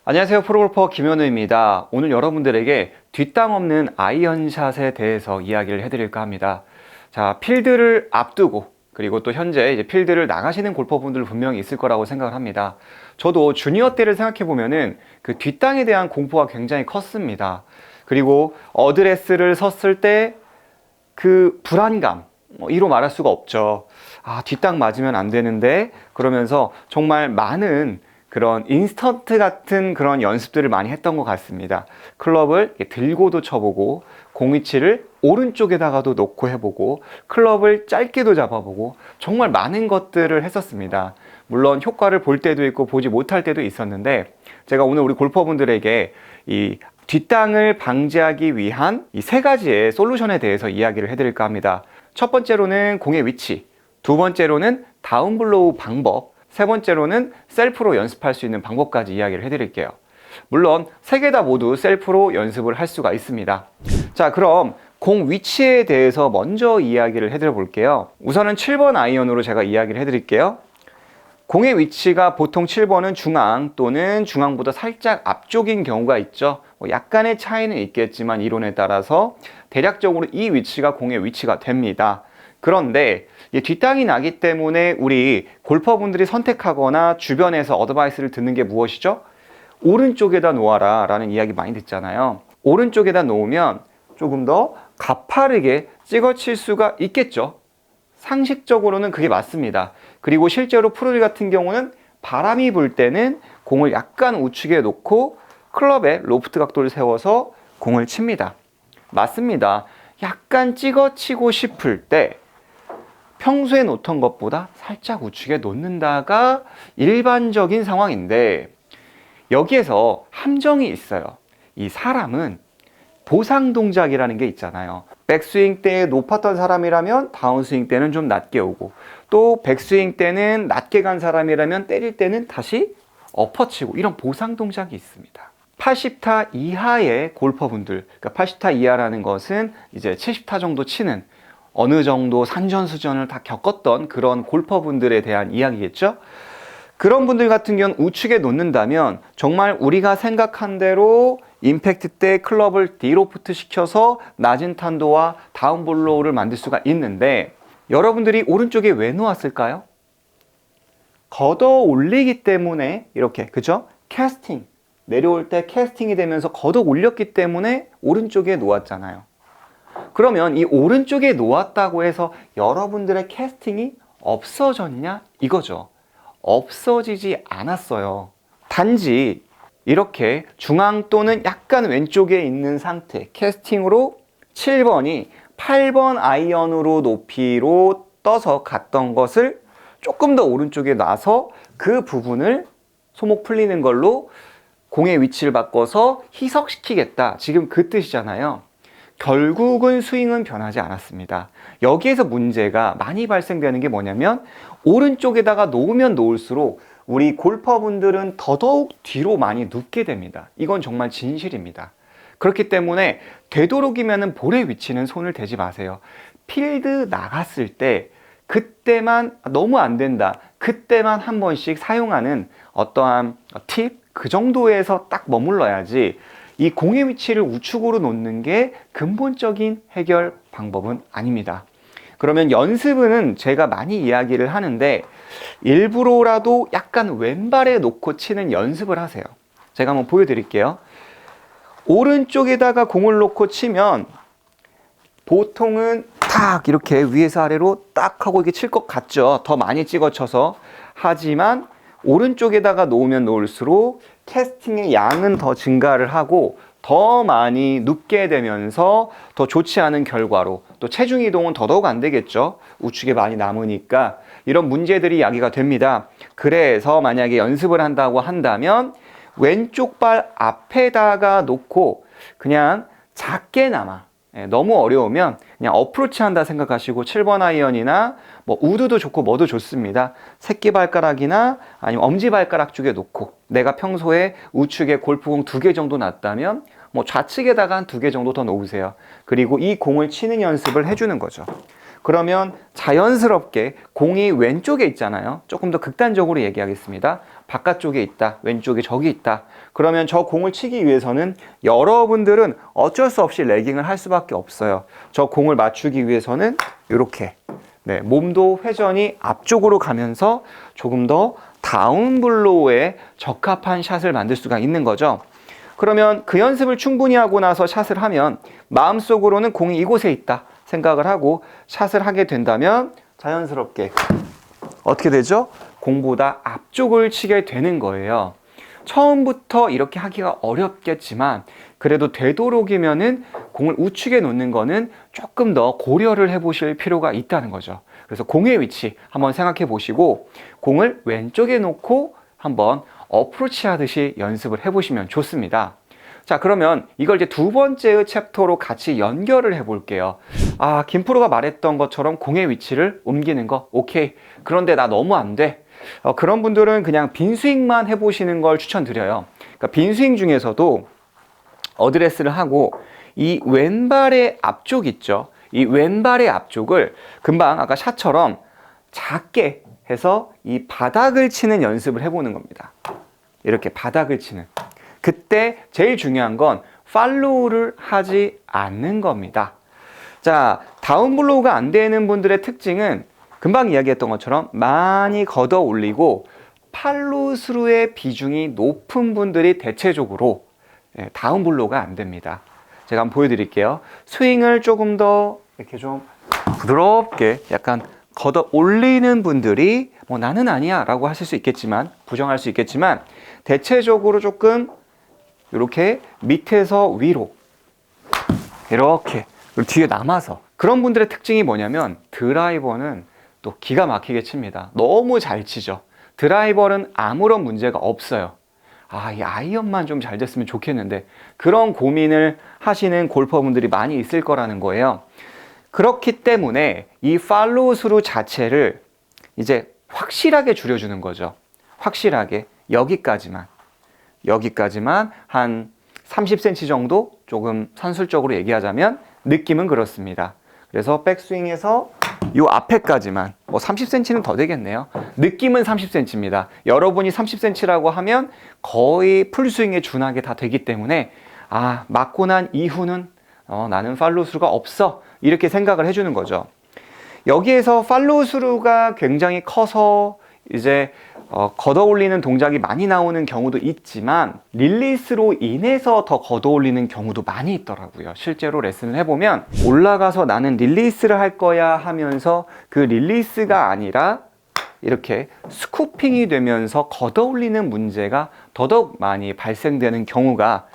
안녕하세요. 프로골퍼 김현우입니다. 오늘 여러분들에게 뒷땅 없는 아이언샷에 대해서 이야기를 해드릴까 합니다. 자, 필드를 앞두고 그리고 또 현재 이제 필드를 나가시는 골퍼분들 분명히 있을 거라고 생각을 합니다. 저도 주니어 때를 생각해 보면은 그 뒷땅에 대한 공포가 굉장히 컸습니다. 그리고 어드레스를 섰을 때 그 불안감, 이로 말할 수가 없죠. 아, 뒷땅 맞으면 안 되는데 그러면서 정말 많은 그런 인스턴트 같은 그런 연습들을 많이 했던 것 같습니다. 클럽을 들고도 쳐보고 공 위치를 오른쪽에다가도 놓고 해보고 클럽을 짧게도 잡아보고 정말 많은 것들을 했었습니다. 물론 효과를 볼 때도 있고 보지 못할 때도 있었는데 제가 오늘 우리 골퍼분들에게 이 뒷땅을 방지하기 위한 이 세 가지의 솔루션에 대해서 이야기를 해드릴까 합니다. 첫 번째로는 공의 위치, 두 번째로는 다운블로우 방법, 세 번째로는 셀프로 연습할 수 있는 방법까지 이야기를 해드릴게요. 물론 세 개 다 모두 셀프로 연습을 할 수가 있습니다. 자, 그럼 공 위치에 대해서 먼저 이야기를 해드려 볼게요. 우선은 7번 아이언으로 제가 이야기를 해드릴게요. 공의 위치가 보통 7번은 중앙 또는 중앙보다 살짝 앞쪽인 경우가 있죠. 약간의 차이는 있겠지만 이론에 따라서 대략적으로 이 위치가 공의 위치가 됩니다. 그런데 뒷땅이 나기 때문에 우리 골퍼분들이 선택하거나 주변에서 어드바이스를 듣는 게 무엇이죠? 오른쪽에다 놓아라 라는 이야기 많이 듣잖아요. 오른쪽에다 놓으면 조금 더 가파르게 찍어칠 수가 있겠죠. 상식적으로는 그게 맞습니다. 그리고 실제로 프로들 같은 경우는 바람이 불 때는 공을 약간 우측에 놓고 클럽에 로프트 각도를 세워서 공을 칩니다. 맞습니다. 약간 찍어치고 싶을 때 평소에 놓던 것보다 살짝 우측에 놓는다가 일반적인 상황인데 여기에서 함정이 있어요. 이 사람은 보상 동작이라는 게 있잖아요. 백스윙 때 높았던 사람이라면 다운스윙 때는 좀 낮게 오고 또 백스윙 때는 낮게 간 사람이라면 때릴 때는 다시 엎어치고 이런 보상 동작이 있습니다. 80타 이하의 골퍼분들, 그러니까 80타 이하라는 것은 이제 70타 정도 치는 어느 정도 산전수전을 다 겪었던 그런 골퍼분들에 대한 이야기겠죠. 그런 분들 같은 경우는 우측에 놓는다면 정말 우리가 생각한 대로 임팩트 때 클럽을 디로프트 시켜서 낮은 탄도와 다운블로우를 만들 수가 있는데 여러분들이 오른쪽에 왜 놓았을까요? 걷어 올리기 때문에 이렇게, 그죠? 캐스팅, 내려올 때 캐스팅이 되면서 걷어 올렸기 때문에 오른쪽에 놓았잖아요. 그러면 이 오른쪽에 놓았다고 해서 여러분들의 캐스팅이 없어졌냐? 이거죠. 없어지지 않았어요. 단지 이렇게 중앙 또는 약간 왼쪽에 있는 상태 캐스팅으로 7번이 8번 아이언으로 높이로 떠서 갔던 것을 조금 더 오른쪽에 놔서 그 부분을 소목 풀리는 걸로 공의 위치를 바꿔서 희석시키겠다. 지금 그 뜻이잖아요. 결국은 스윙은 변하지 않았습니다. 여기에서 문제가 많이 발생되는 게 뭐냐면 오른쪽에다가 놓으면 놓을수록 우리 골퍼분들은 더더욱 뒤로 많이 눕게 됩니다. 이건 정말 진실입니다. 그렇기 때문에 되도록이면 볼의 위치는 손을 대지 마세요. 필드 나갔을 때 그때만 너무 안 된다. 그때만 한 번씩 사용하는 어떠한 팁? 그 정도에서 딱 머물러야지 이 공의 위치를 우측으로 놓는 게 근본적인 해결 방법은 아닙니다. 그러면 연습은 제가 많이 이야기를 하는데 일부러라도 약간 왼발에 놓고 치는 연습을 하세요. 제가 한번 보여드릴게요. 오른쪽에다가 공을 놓고 치면 보통은 탁 이렇게 위에서 아래로 딱 하고 이렇게 칠 것 같죠. 더 많이 찍어쳐서. 하지만 오른쪽에다가 놓으면 놓을수록 캐스팅의 양은 더 증가를 하고 더 많이 눕게 되면서 더 좋지 않은 결과로 또 체중 이동은 더더욱 안 되겠죠. 우측에 많이 남으니까 이런 문제들이 야기가 됩니다. 그래서 만약에 연습을 한다고 한다면 왼쪽 발 앞에다가 놓고 그냥 작게나마, 너무 어려우면 그냥 어프로치 한다 생각하시고 7번 아이언이나 뭐 우드도 좋고 뭐도 좋습니다. 새끼발가락이나 아니면 엄지발가락 쪽에 놓고 내가 평소에 우측에 골프공 2개 정도 놨다면 뭐 좌측에다가 한 2개 정도 더 놓으세요. 그리고 이 공을 치는 연습을 해주는 거죠. 그러면 자연스럽게 공이 왼쪽에 있잖아요. 조금 더 극단적으로 얘기하겠습니다. 바깥쪽에 있다, 왼쪽에 저기 있다. 그러면 저 공을 치기 위해서는 여러분들은 어쩔 수 없이 레깅을 할 수밖에 없어요. 저 공을 맞추기 위해서는 이렇게 몸도 회전이 앞쪽으로 가면서 조금 더 다운블로우에 적합한 샷을 만들 수가 있는 거죠. 그러면 그 연습을 충분히 하고 나서 샷을 하면 마음속으로는 공이 이곳에 있다 생각을 하고 샷을 하게 된다면 자연스럽게 어떻게 되죠? 공보다 앞쪽을 치게 되는 거예요. 처음부터 이렇게 하기가 어렵겠지만 그래도 되도록이면은 공을 우측에 놓는 거는 조금 더 고려를 해보실 필요가 있다는 거죠. 그래서 공의 위치 한번 생각해 보시고 공을 왼쪽에 놓고 한번 어프로치 하듯이 연습을 해보시면 좋습니다. 자, 그러면 이걸 이제 두 번째의 챕터로 같이 연결을 해볼게요. 아, 김프로가 말했던 것처럼 공의 위치를 옮기는 거 오케이. 그런데 나 너무 안 돼. 그런 분들은 그냥 빈스윙만 해보시는 걸 추천드려요. 그러니까 빈스윙 중에서도 어드레스를 하고 이 왼발의 앞쪽 있죠. 이 왼발의 앞쪽을 금방 아까 샷처럼 작게 해서 이 바닥을 치는 연습을 해보는 겁니다. 이렇게 바닥을 치는. 그때 제일 중요한 건 팔로우를 하지 않는 겁니다. 자, 다운블로우가 안 되는 분들의 특징은 금방 이야기했던 것처럼 많이 걷어 올리고 팔로우스루의 비중이 높은 분들이 대체적으로 다운블로우가 안 됩니다. 제가 한번 보여드릴게요. 스윙을 조금 더 이렇게 좀 부드럽게 약간 걷어 올리는 분들이 뭐 나는 아니야 라고 하실 수 있겠지만 부정할 수 있겠지만 대체적으로 조금 이렇게 밑에서 위로 이렇게 그리고 뒤에 남아서 그런 분들의 특징이 뭐냐면 드라이버는 또 기가 막히게 칩니다. 너무 잘 치죠. 드라이버는 아무런 문제가 없어요. 아, 이 아이언만 좀 잘 됐으면 좋겠는데 그런 고민을 하시는 골퍼분들이 많이 있을 거라는 거예요. 그렇기 때문에 이 팔로우 스루 자체를 이제 확실하게 줄여주는 거죠. 확실하게 여기까지만 한 30cm 정도 조금 산술적으로 얘기하자면 느낌은 그렇습니다. 그래서 백스윙에서 요 앞에까지만 뭐 30cm는 더 되겠네요. 느낌은 30cm입니다. 여러분이 30cm라고 하면 거의 풀스윙에 준하게 다 되기 때문에 아, 맞고 난 이후는 나는 팔로우 스루가 없어 이렇게 생각을 해주는 거죠. 여기에서 팔로우 스루가 굉장히 커서 이제 걷어 올리는 동작이 많이 나오는 경우도 있지만 릴리스로 인해서 더 걷어 올리는 경우도 많이 있더라고요. 실제로 레슨을 해보면 올라가서 나는 릴리스를 할 거야 하면서 그 릴리스가 아니라 이렇게 스쿠핑이 되면서 걷어 올리는 문제가 더더욱 많이 발생되는 경우가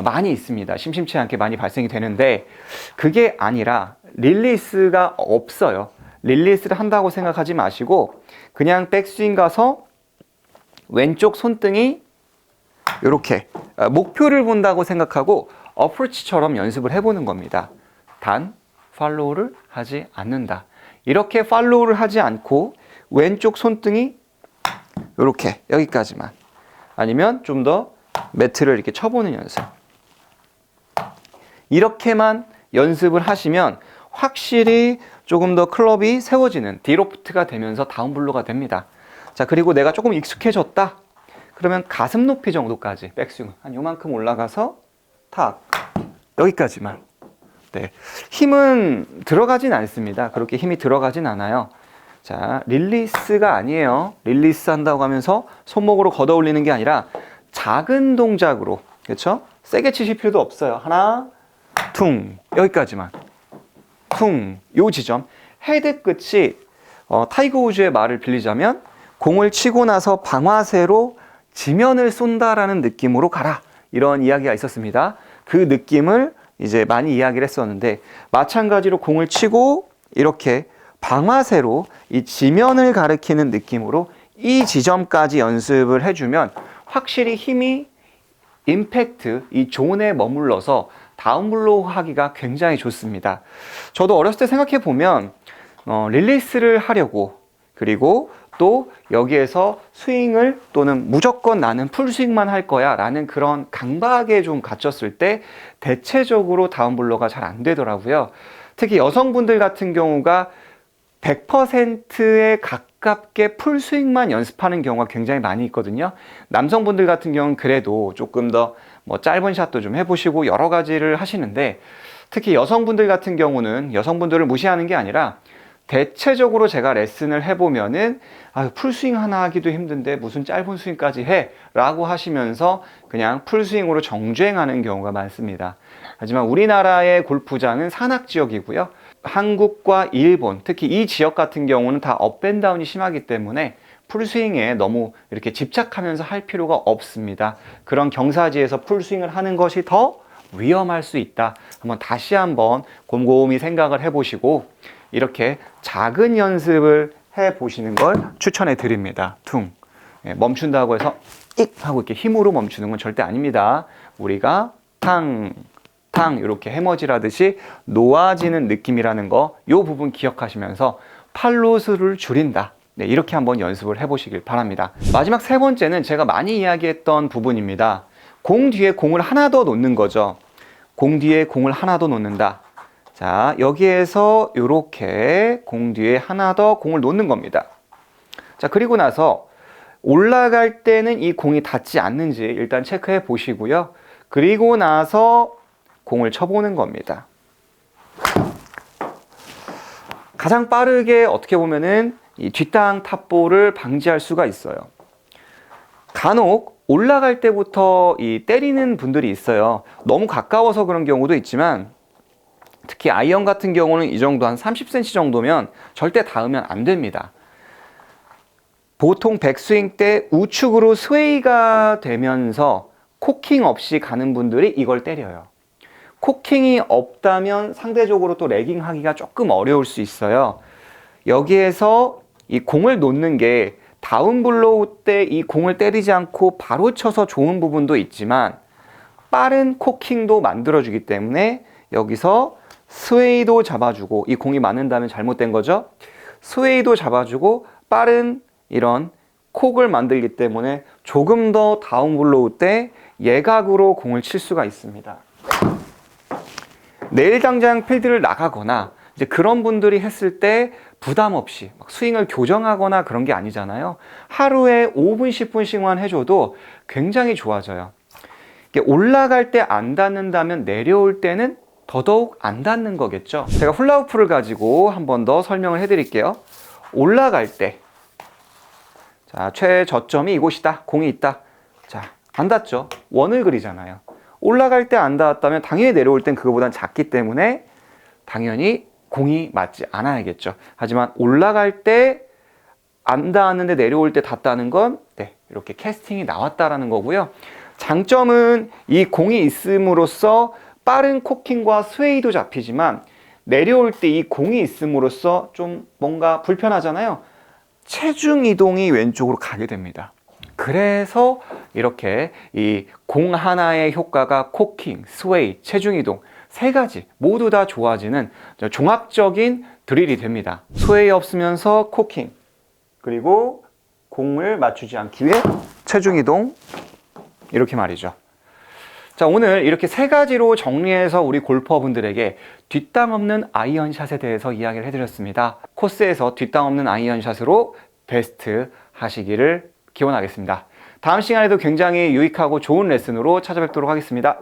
많이 있습니다. 심심치 않게 많이 발생이 되는데 그게 아니라 릴리스가 없어요. 릴리스를 한다고 생각하지 마시고 그냥 백스윙 가서 왼쪽 손등이 이렇게 목표를 본다고 생각하고 어프로치처럼 연습을 해보는 겁니다. 단 팔로우를 하지 않는다. 이렇게 팔로우를 하지 않고 왼쪽 손등이 이렇게 여기까지만 아니면 좀 더 매트를 이렇게 쳐보는 연습 이렇게만 연습을 하시면 확실히 조금 더 클럽이 세워지는 디로프트가 되면서 다운블로가 됩니다. 자, 그리고 내가 조금 익숙해졌다. 그러면 가슴 높이 정도까지 백스윙 한 요만큼 올라가서 탁 여기까지만. 네, 힘은 들어가진 않습니다. 그렇게 힘이 들어가진 않아요. 자, 릴리스가 아니에요. 릴리스 한다고 하면서 손목으로 걷어 올리는 게 아니라 작은 동작으로, 그렇죠? 세게 치실 필요도 없어요. 하나, 퉁, 여기까지만. 퉁, 요 지점. 헤드 끝이 타이거 우즈의 말을 빌리자면 공을 치고 나서 방아쇠로 지면을 쏜다라는 느낌으로 가라. 이런 이야기가 있었습니다. 그 느낌을 이제 많이 이야기를 했었는데 마찬가지로 공을 치고 이렇게 방아쇠로 이 지면을 가리키는 느낌으로 이 지점까지 연습을 해주면 확실히 힘이 임팩트, 이 존에 머물러서 다운블로우 하기가 굉장히 좋습니다. 저도 어렸을 때 생각해 보면 릴리스를 하려고 그리고 또 여기에서 스윙을 또는 무조건 나는 풀스윙만 할 거야 라는 그런 강박에 좀 갇혔을 때 대체적으로 다운블로우가 잘 안 되더라고요. 특히 여성분들 같은 경우가 100%에 가까운 가깝게 풀스윙만 연습하는 경우가 굉장히 많이 있거든요. 남성분들 같은 경우는 그래도 조금 더 뭐 짧은 샷도 좀 해보시고 여러 가지를 하시는데, 특히 여성분들 같은 경우는 여성분들을 무시하는 게 아니라 대체적으로 제가 레슨을 해보면은 풀스윙 하나 하기도 힘든데 무슨 짧은 스윙까지 해? 라고 하시면서 그냥 풀스윙으로 정주행하는 경우가 많습니다. 하지만 우리나라의 골프장은 산악지역이고요. 한국과 일본, 특히 이 지역 같은 경우는 다 업앤다운이 심하기 때문에 풀스윙에 너무 이렇게 집착하면서 할 필요가 없습니다. 그런 경사지에서 풀스윙을 하는 것이 더 위험할 수 있다. 다시 한번 곰곰이 생각을 해보시고 이렇게 작은 연습을 해보시는 걸 추천해 드립니다. 퉁. 멈춘다고 해서 익 하고 이렇게 힘으로 멈추는 건 절대 아닙니다. 우리가 탕, 탕 이렇게 해머지라듯이 놓아지는 느낌이라는 거, 이 부분 기억하시면서 팔로스를 줄인다. 네, 이렇게 한번 연습을 해보시길 바랍니다. 마지막 세 번째는 제가 많이 이야기했던 부분입니다. 공 뒤에 공을 하나 더 놓는 거죠. 공 뒤에 공을 하나 더 놓는다. 자, 여기에서 이렇게 공 뒤에 하나 더 공을 놓는 겁니다. 자, 그리고 나서 올라갈 때는 이 공이 닿지 않는지 일단 체크해 보시고요. 그리고 나서 공을 쳐보는 겁니다. 가장 빠르게 어떻게 보면은 이 뒷땅 탑볼을 방지할 수가 있어요. 간혹 올라갈 때부터 이 때리는 분들이 있어요. 너무 가까워서 그런 경우도 있지만, 특히 아이언 같은 경우는 이 정도 한 30cm 정도면 절대 닿으면 안 됩니다. 보통 백스윙 때 우측으로 스웨이가 되면서 코킹 없이 가는 분들이 이걸 때려요. 코킹이 없다면 상대적으로 또 레깅 하기가 조금 어려울 수 있어요. 여기에서 이 공을 놓는 게 다운블로우 때 이 공을 때리지 않고 바로 쳐서 좋은 부분도 있지만 빠른 코킹도 만들어주기 때문에 여기서 스웨이도 잡아주고, 이 공이 맞는다면 잘못된 거죠. 스웨이도 잡아주고 빠른 이런 콕을 만들기 때문에 조금 더 다운블로우 때 예각으로 공을 칠 수가 있습니다. 내일 당장 필드를 나가거나 이제 그런 분들이 했을 때 부담 없이 막 스윙을 교정하거나 그런 게 아니잖아요. 하루에 5분, 10분씩만 해줘도 굉장히 좋아져요. 올라갈 때 안 닿는다면 내려올 때는 더더욱 안 닿는 거겠죠. 제가 훌라후프를 가지고 한 번 더 설명을 해드릴게요. 올라갈 때, 자, 최저점이 이곳이다. 공이 있다. 자, 안 닿죠. 원을 그리잖아요. 올라갈 때 안 닿았다면 당연히 내려올 땐 그거보단 작기 때문에 당연히 공이 맞지 않아야겠죠. 하지만 올라갈 때 안 닿았는데 내려올 때 닿다는 건 이렇게 캐스팅이 나왔다라는 거고요. 장점은 이 공이 있음으로써 빠른 코킹과 스웨이도 잡히지만, 내려올 때 이 공이 있음으로써 좀 뭔가 불편하잖아요. 체중 이동이 왼쪽으로 가게 됩니다. 그래서 이렇게 이 공 하나의 효과가 코킹, 스웨이, 체중 이동 세 가지 모두 다 좋아지는 종합적인 드릴이 됩니다. 스웨이 없으면서 코킹, 그리고 공을 맞추지 않기 위해 체중 이동, 이렇게 말이죠. 자, 오늘 이렇게 세 가지로 정리해서 우리 골퍼분들에게 뒷땅 없는 아이언샷에 대해서 이야기를 해드렸습니다. 코스에서 뒷땅 없는 아이언샷으로 베스트 하시기를 기원하겠습니다. 다음 시간에도 굉장히 유익하고 좋은 레슨으로 찾아뵙도록 하겠습니다.